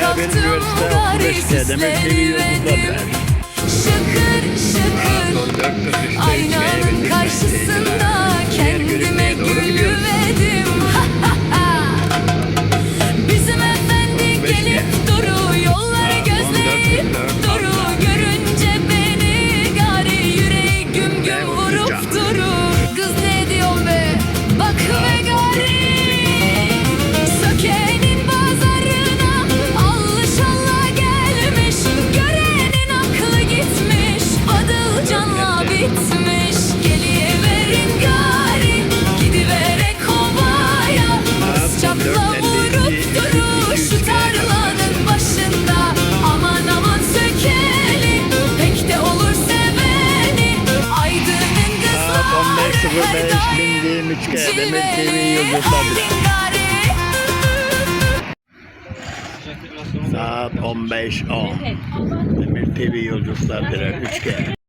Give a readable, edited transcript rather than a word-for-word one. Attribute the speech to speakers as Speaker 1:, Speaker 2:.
Speaker 1: kalktım Parisleri verdim. Şıkır şıkır aynanın karşısında kendime gülüverdim. Bizim efendi gelip duru, yolları gözleyip duru, görünce beni gari yüreği güm güm vurup duru. Kız ne diyorsun be, bak ve gari Söke'nin pazarına Allah şalla gelmiş, görenin aklı gitmiş, Badılcanla bitmiş. Geliverin gari gidiverek kovaya, kız çapla vurup duru şu tarlanın başında. Aman aman Söke'li pek de olur seveni, Aydın'ın kızları her daim cilveli her gari.
Speaker 2: Saat 15.10. Demir TV yolculuklar birer 3G.